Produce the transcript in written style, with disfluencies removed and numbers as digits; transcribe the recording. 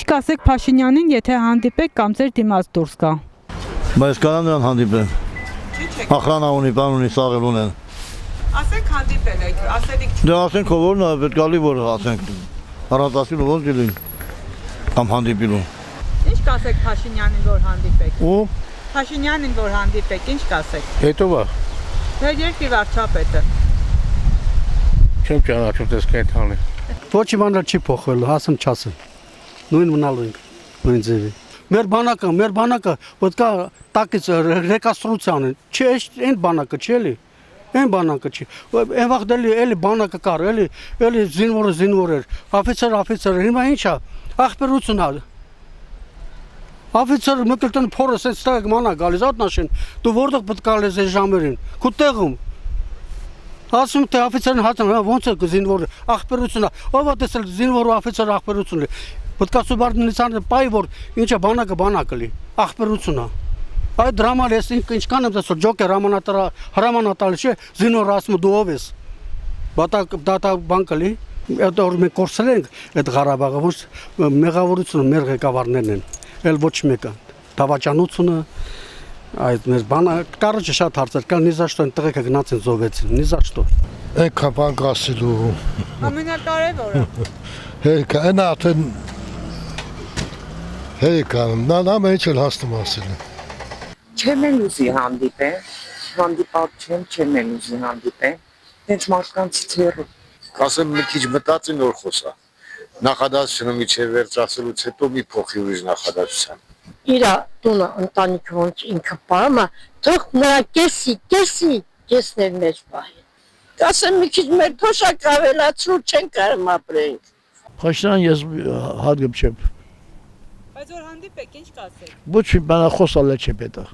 կասեք Փաշինյանին, եթե հանդիպեք կամ ձեր դիմաց դուրս գա։ Բայց կարա նրան հանդիպեմ։ Ախրանա ունի, բան ունի, սաղել ունեն։ Ասենք հանդիպել եք, ասելիք Դե ասենք ով որն է, պետք է լի որ ասենք։ Առանց ասելու ոնց դիլին։ Կամ հանդիպելու։ Ինչ կասեք Փաշինյանին, որ հանդիպեք։ Ու Փաշինյանին, որ հանդիպեք, ինչ կասեք։ Հետո բա Մեր երկրի վարչապետը։ չեմ ճանաչում դες կենթանի։ Ոչ մի բան չի փոխվել, հասեմ չասեմ։ Նույն մնալու ենք, նույն ձևի։ Մեր բանակը պետք է տակից ռեկոնստրուկցիան է։ Չէ, այն բանակը չի էլի։ Այն բանակը չի։ Այն վաղ էլի բանակը կար, էլի զինվոր էր։ Աֆիցեր, հիմա ի՞նչ է։ Ախպերություն է։ Աֆիցեր մեկլտեն փորս այդ ստակ մանա գալիս ատնաշեն։ Դու որտեղ պետք է լես այս ժամերին։ Քո տեղում։ Ասում թե աֆիցերն հացան, ոնց է զինվորը, ախպերություն է։ Ով է տեսել զինվորը աֆիցեր ախպերություն է։ Պետք է սուբարդինացիան պայ որ ինչ է բանակը լի, ախպերություն է։ Այդ դրաման ես ինչքան եմ տեսել ջոկեր հրամանատալ չէ, զինվորը ասում դու ով ես։ Դա բանկը լի, այդ օր մենք կորցրել ենք այդ Ղարաբաղը, ոչ մեղավորությունը մեր ղեկավարներն են, էլ ոչ մեկը։ Դավաճանությունը այդ մեր բանը կարճ շատ հարցեր կան, նի զաշտո են տղեկը գնաց են զոհվեցին, նի զաշտո։ Եկա բան ասելու։ Ամենակարևորը։ Հերկա, այն արդեն հերկանում, նա մեջ էլ հաստում ասել է։ Չեմ են ուզի հանդիպալ չեմ են ուզի հանդիպել, հենց մարդկանցից հեռու։ Կասեմ մի քիչ մտածին որ խոսա։ Նախադասությունը միջև վերջ ասելուց հետո մի փոխի ուրիշ նախադասության։ Իրա տունը ընտանիքը ոնց ինքը պարամա, թող նրա կեսներ մեջ պահի։ Կասեմ մի քիչ մեր փոշակ ավելացրու չեն կարում ապրենք։ Փաշինյան ես հարգում չեմ։ Բայց որ հանդիպեք, ինչ կասեք։ Ոչ մի բան խոսալ չէ պետք։